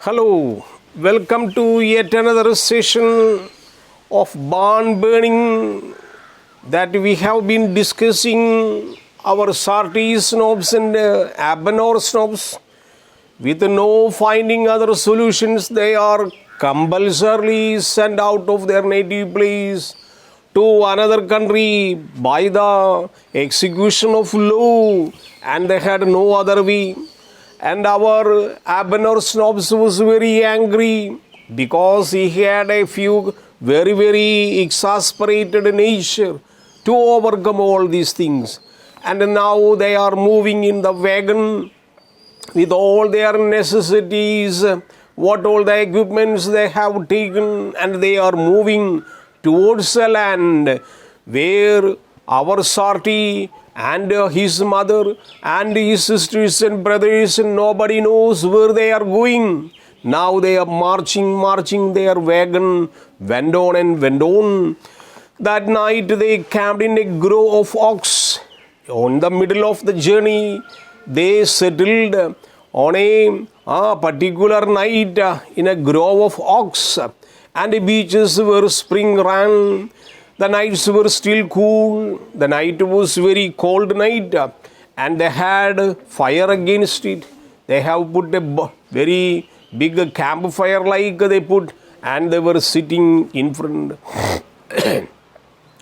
Hello, welcome to yet another session of barn burning that we have been discussing our Sarti snobs and Abanor snobs. With no finding other solutions, they are compulsorily sent out of their native place to another country by the execution of law, and they had no other way. And our Abner Snobs was very angry because he had a few very exasperated nature to overcome all these things. And now they are moving in the wagon with all their necessities, what all the equipments they have taken, and they are moving towards a land where our Sarti and his mother and his sisters and brothers, and nobody knows where they are going. Now they are marching, their wagon went on. That night they camped in a grove of oaks. On the middle of the journey, they settled on a particular night in a grove of oaks, and the beaches were spring ran. The nights were still cool. The night was very cold night, and they had fire against it. They have put a very big campfire like they put, and they were sitting in front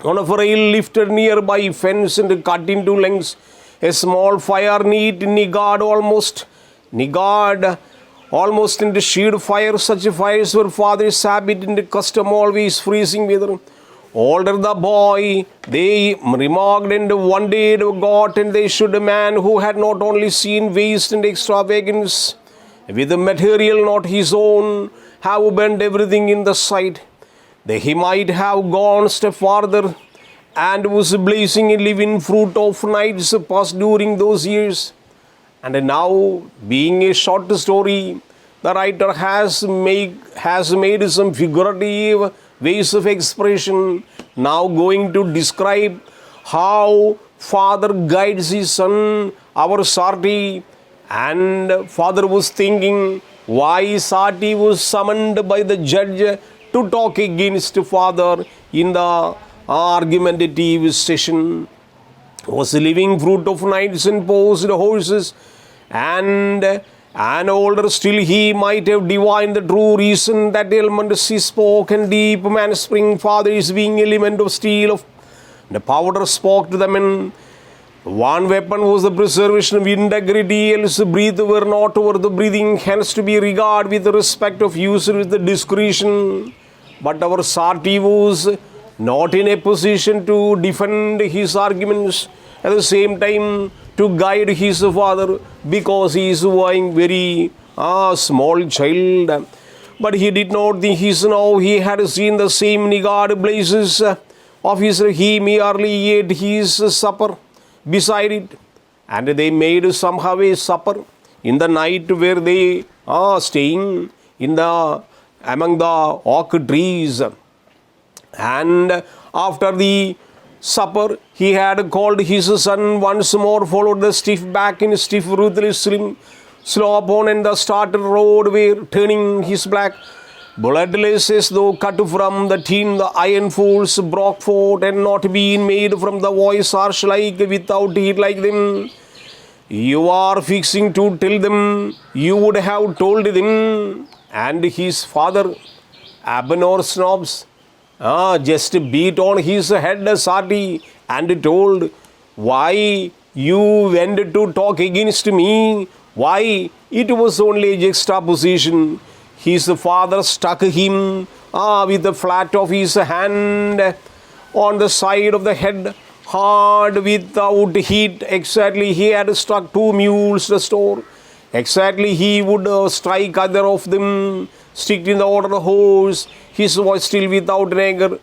on a rail lifted nearby fence and cut into lengths. A small fire niggard almost in the sheared fire. Such fires were father's habit and custom, always freezing weather. Older the boy, they remarked, and one day they got, and they should a man who had not only seen waste and extravagance with the material not his own, have burned everything in the sight. He might have gone a step farther and was blazing a living fruit of nights passed during those years. And now, being a short story, the writer has made some figurative ways of expression, now going to describe how father guides his son, our Sarti, and father was thinking why Sarti was summoned by the judge to talk against father in the argumentative session. Was a living fruit of nights and posed horses, and older still he might have divined the true reason that element he spoke, and deep man spring father is being element of steel of the powder spoke to the men. One weapon was the preservation of integrity, else breathe were not over the breathing, hence to be regarded with the respect of user with the discretion. But our Sarti was not in a position to defend his arguments, at the same time to guide his father, because he is a very small child. But he did not think he had seen the same niggard blazes of he merely ate his supper beside it, and they made somehow a supper in the night where they are staying among the oak trees. And after the supper, he had called his son once more, followed the stiff back in stiff ruthless slope on, and the started road were turning his black bloodless as though cut from the tin. The iron folds broke forth, and not being made from the voice harsh like without heat like them. You are fixing to tell them, you would have told them. And his father, Abner Snobs, just beat on his head Sarti and told, why you went to talk against me? Why? It was only a juxtaposition. His father struck him with the flat of his hand on the side of the head, hard without heat. Exactly, he had struck 2 mules the store. Exactly, he would strike either of them, stick in the order of the horse. His voice still without anger.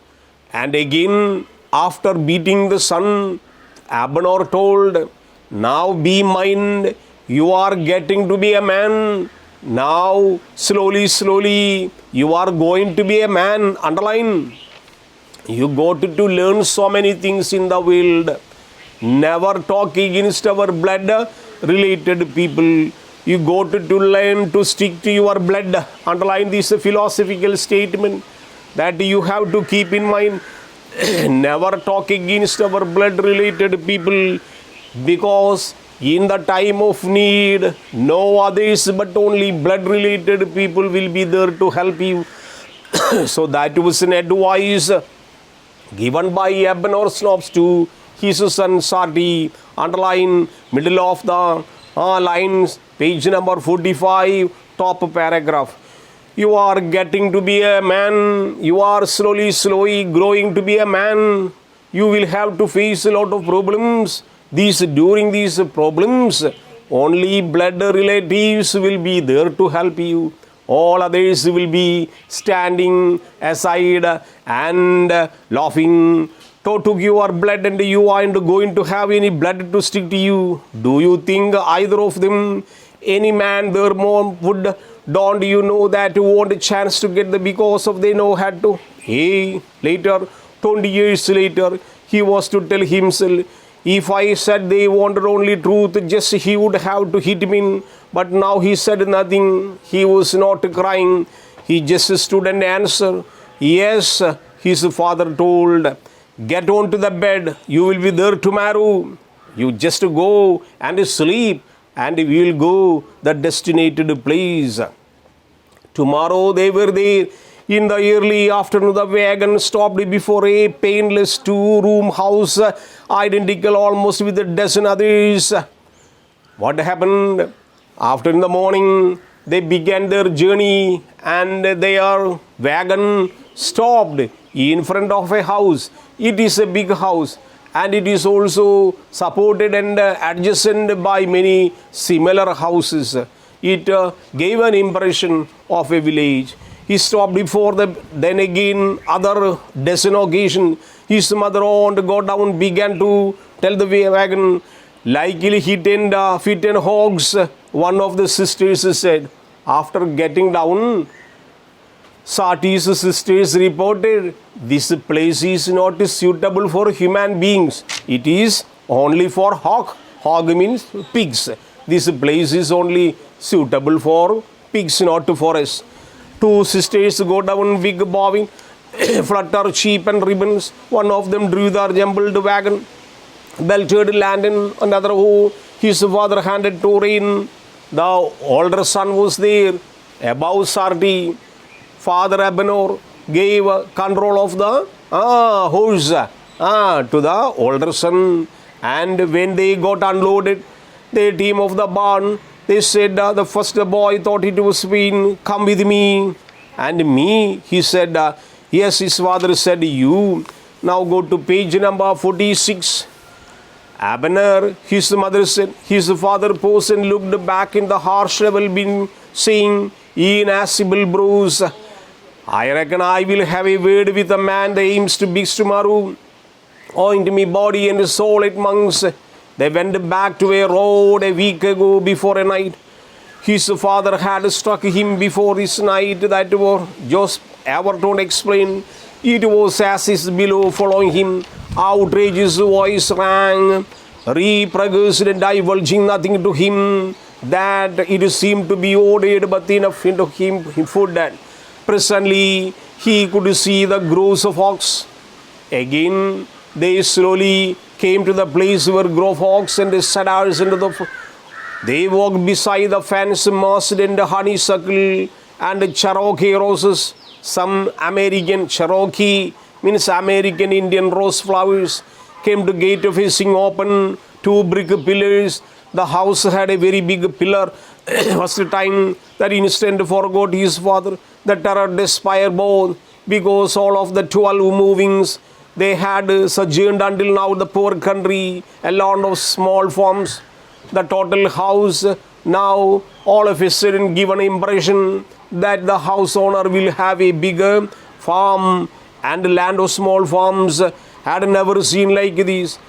And again, after beating the son, Abner told, now be mine, you are getting to be a man. Now, slowly, you are going to be a man. Underline, you got to learn so many things in the world. Never talk against our blood related people. You got to learn to stick to your blood. Underline this philosophical statement that you have to keep in mind. Never talk against our blood related people, because in the time of need, no others but only blood related people will be there to help you. So that was an advice given by Abner Snobs to his son Sati. Underline middle of the lines, page number 45, top paragraph. You are getting to be a man. You are slowly growing to be a man. You will have to face a lot of problems. During these problems, only blood relatives will be there to help you. All others will be standing aside and laughing. To took your blood and you aren't going to have any blood to stick to you. Do you think either of them, any man there more would, don't you know that you want a chance to get the, because of they know had to? Hey, later, 20 years later, he was to tell himself, if I said they wanted only truth, just he would have to hit me. But now he said nothing. He was not crying. He just stood and answered, yes, his father told. Get on to the bed. You will be there tomorrow. You just go and sleep, and we will go the designated place. Tomorrow they were there. In the early afternoon, the wagon stopped before a painless two-room house, identical almost with a dozen others. What happened? After in the morning, they began their journey, and their wagon stopped in front of a house. It is a big house, and it is also supported and adjacent by many similar houses. It gave an impression of a village. He stopped before then again other dozen occasion. His mother aunt got down, began to tell the wagon, likely he tend feet and hogs. One of the sisters said. After getting down, Sati's sisters reported, this place is not suitable for human beings. It is only for hog. Hog means pigs. This place is only suitable for pigs, not for us. Two sisters go down, big bobbing, flutter sheep and ribbons. One of them drew the jumbled wagon, belted lantern. Another who his father handed to rain. The older son was there. Above Sardi, Father Abner gave control of the horse to the older son. And when they got unloaded, the team of the barn, they said, the first boy thought it was been, come with me. And me, he said, yes, his father said, you. Now go to page number 46. Abner, his mother said, his father paused and looked back in the harsh level, been saying, irascible bros, I reckon I will have a word with a man that aims to be tomorrow. Oint me body and soul at monks. They went back to a road a week ago before a night. His father had struck him before this night that was just ever don't explain. It was as is below following him. Outrageous voice rang, reproduced and divulging nothing to him that it seemed to be ordered but enough into him food that presently he could see the groves of ox. Again they slowly came to the place where grove oaks and cedars into the. They walked beside the fence mossed in the honeysuckle and Cherokee roses. Some American Cherokee means American Indian rose flowers came to gate facing open, two brick pillars. The house had a very big pillar. Was the time that instant forgot his father. The terror despaired both, because all of the 12 movings they had sojourned until now the poor country, a lot of small farms. The total house now all of a sudden give an impression that the house owner will have a bigger farm, and land of small farms had never seen like this.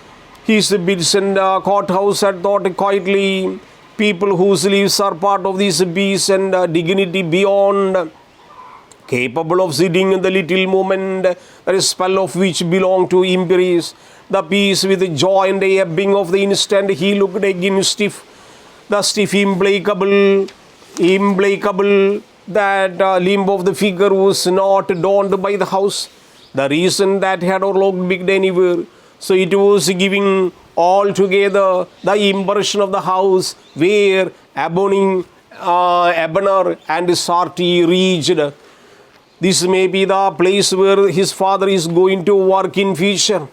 His bids and courthouse had thought quietly, people whose lives are part of this peace and dignity beyond, capable of sitting in the little moment, the spell of which belonged to embrace the peace with the joy and the ebbing of the instant he looked again stiff. the stiff implacable that limb of the figure was not dawned by the house. The reason that had or looked big anywhere. So it was giving altogether the impression of the house where Abner and Sarti reached. This may be the place where his father is going to work in future.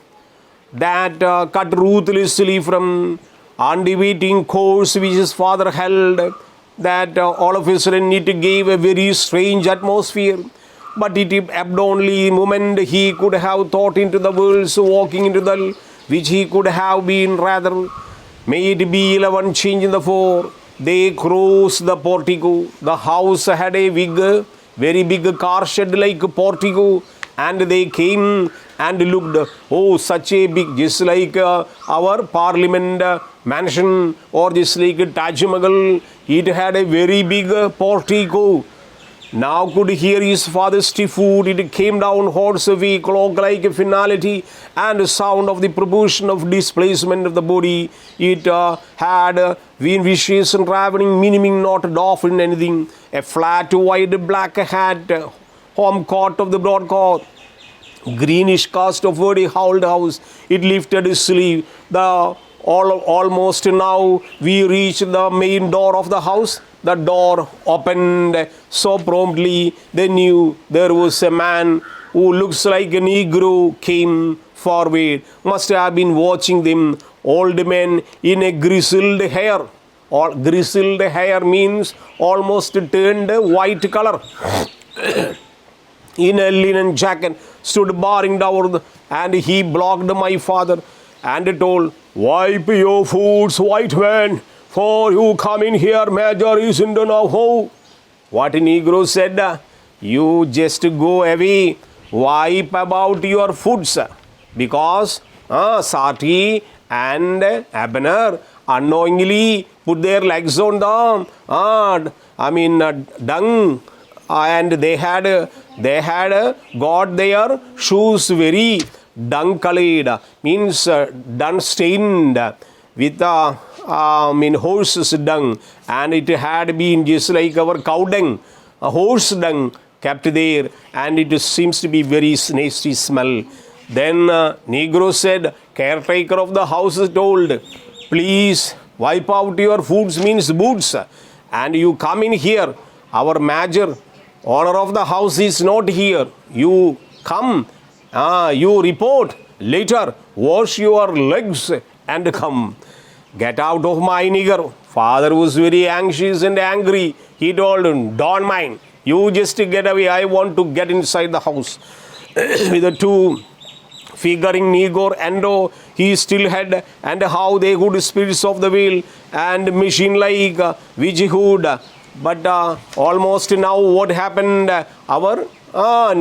That cut ruthlessly from undeviating course which his father held. That all of a sudden it gave a very strange atmosphere. But it ebbed only moment he could have thought into the worlds walking into the which he could have been rather. May it be 11 change in the 4. They crossed the portico. The house had a very big car shed like portico, and they came and looked. Oh, such a big, just like our parliament mansion or just like Taj Mahal. It had a very big portico. Now could hear his father's foot. It came down horse away, clock like a finality, and the sound of the proportion of displacement of the body. It had been vicious and ravening, meaning not off in anything. A flat, wide black hat, home coat of the broad coat, greenish cast of very howled house. It lifted his sleeve. Almost now we reached the main door of the house. The door opened so promptly they knew there was a man who looks like a Negro came forward. Must have been watching them. Old man in a grizzled hair. Grizzled hair means almost turned white color. In a linen jacket stood barring door, and he blocked my father and told, "Wipe your foots, white man, for you come in here, Major isn't know how." What Negro said, "You just go away, wipe about your foots," because Sati and Abner unknowingly put their legs on the dung, and they had got their shoes very dung colored, means dung stained with horse's dung, and it had been just like our cow dung, a horse dung kept there, and it seems to be very nasty smell. Then Negro said, caretaker of the house told, "Please wipe out your foots," means boots, "and you come in here. Our major, owner of the house is not here. You come, you report later, wash your legs and come. Get out of my nigger." Father was very anxious and angry. He told him, "Don't mind. You just get away. I want to get inside the house." With the two figuring Negro and he still had, and how they could spirits of the wheel and machine like which hood. But almost now what happened, our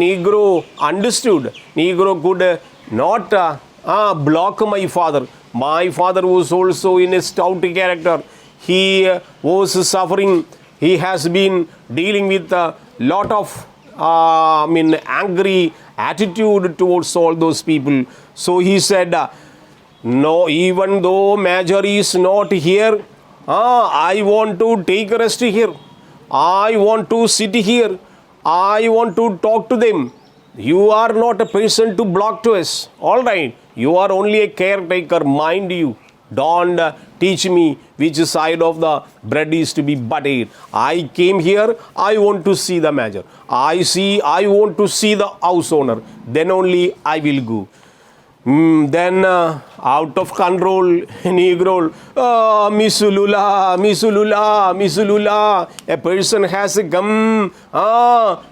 Negro understood. Negro could not block my father. My father was also in a stout character. He was suffering. He has been dealing with a lot of angry attitude towards all those people. So he said, "No, even though Major is not here, I want to take rest here. I want to sit here. I want to talk to them. You are not a person to block to us. All right. You are only a caretaker, mind you. Don't teach me which side of the bread is to be buttered. I came here, I want to see the major. I want to see the house owner. Then only I will go." Then out of control, Negro, Misulula, Misulula, Misulula. A person has come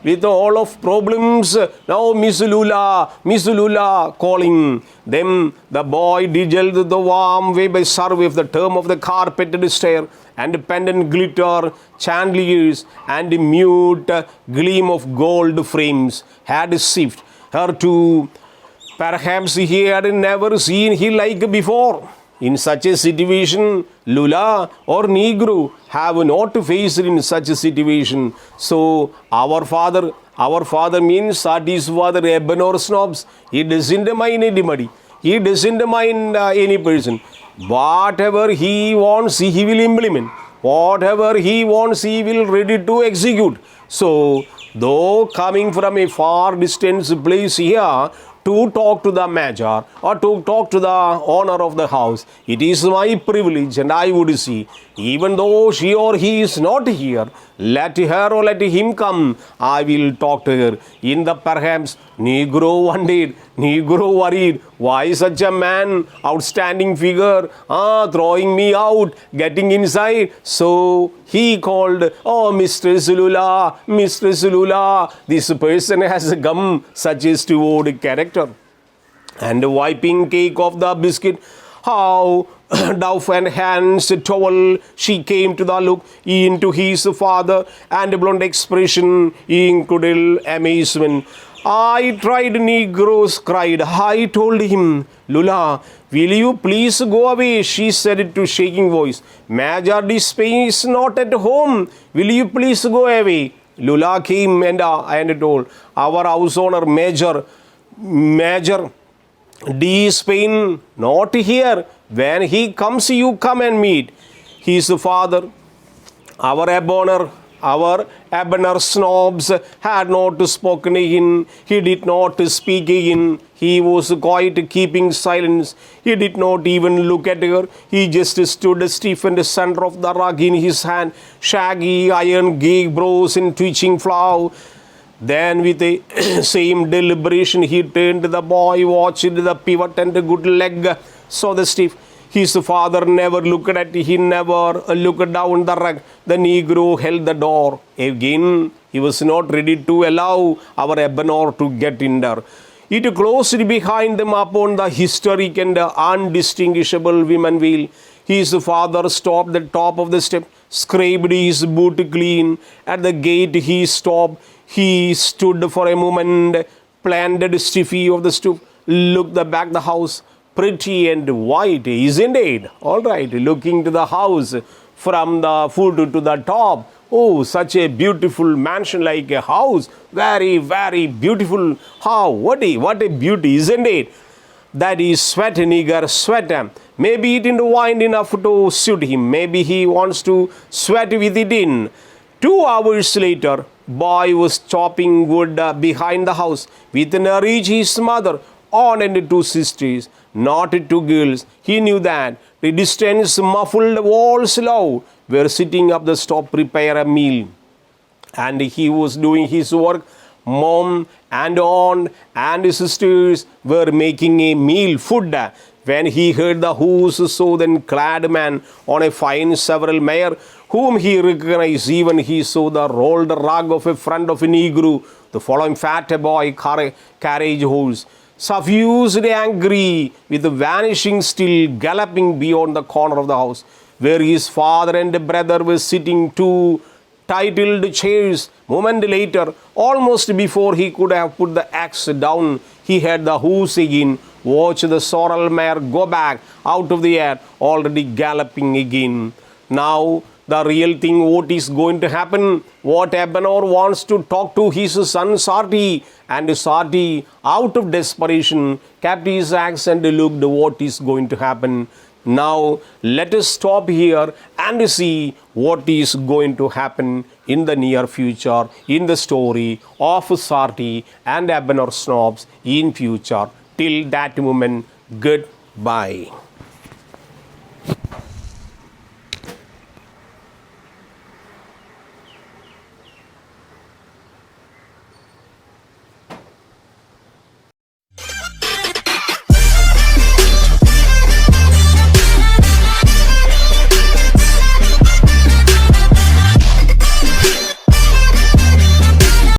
with all of problems. Now Misulula, Misulula, calling them. The boy diggled the warm way by survey of the term of the carpeted stair and pendant glitter, chandeliers, and mute gleam of gold frames had sift her to. Perhaps he had never seen he like before. In such a situation, Lula or Negro have not faced in such a situation. So our father means that his father Eben or snobs. He doesn't mind anybody. He doesn't mind any person. Whatever he wants, he will implement. Whatever he wants, he will ready to execute. So, though coming from a far distance place here to talk to the major or to talk to the owner of the house, it is my privilege, and I would see, even though she or he is not here, let her or let him come, I will talk to her. In the perhaps Negro wondered, Negro worried, why such a man, outstanding figure, throwing me out, getting inside. So he called, oh, Mr. Zulula, Mr. Zulula, this person has come such a steward character. And wiping cake off the biscuit, how doff and hands towel, she came to the look into his father, and a blonde expression incredible amazement. I tried, Negroes cried. I told him, Lula, will you please go away? She said it to shaking voice. Major Dispain is not at home. Will you please go away? Lula came and told our house owner, Major D. Spain, not here. When he comes, you come and meet. His father, our Abner snobs, had not spoken again. He did not speak again. He was quite keeping silence. He did not even look at her. He just stood stiff in the center of the rug in his hand, shaggy iron gig brows and twitching flower. Then with the same deliberation, he turned to the boy, watched the pivot and the good leg, saw the stiff. His father never looked at, he never looked down the rug. The Negro held the door. Again, he was not ready to allow our Abner to get in there. It closed behind them upon the historic and undistinguishable women wheel. His father stopped at the top of the step, scraped his boot clean. At the gate he stopped. He stood for a moment, planted stiffy of the stoop, looked back the house, pretty and white, isn't it? All right, looking to the house from the foot to the top. Oh, such a beautiful mansion like a house. Very, very beautiful. How? What a beauty, isn't it? That is sweat, nigger, sweat. Maybe it didn't wind enough to suit him. Maybe he wants to sweat with it in. 2 hours later, boy was chopping wood behind the house. Within a reach, his mother, aunt and 2 sisters, not 2 girls. He knew that the distance muffled walls loud were sitting up the stove prepare a meal. And he was doing his work. Mom and aunt and his sisters were making a meal food. When he heard the who's so then clad man on a fine several mare, whom he recognized, even he saw the rolled rug of a front of a Negro, the following fat boy carriage horse, suffused angry with the vanishing still galloping beyond the corner of the house, where his father and brother were sitting 2 titled chairs. Moment later, almost before he could have put the axe down, he heard the hoofs again. Watch the sorrel mare go back out of the air, already galloping again. Now, the real thing, what is going to happen? What Abner wants to talk to his son Sarti, and Sarti, out of desperation, kept his axe and looked what is going to happen. Now, let us stop here and see what is going to happen in the near future in the story of Sarti and Abner Snobs in future. Till that moment, goodbye.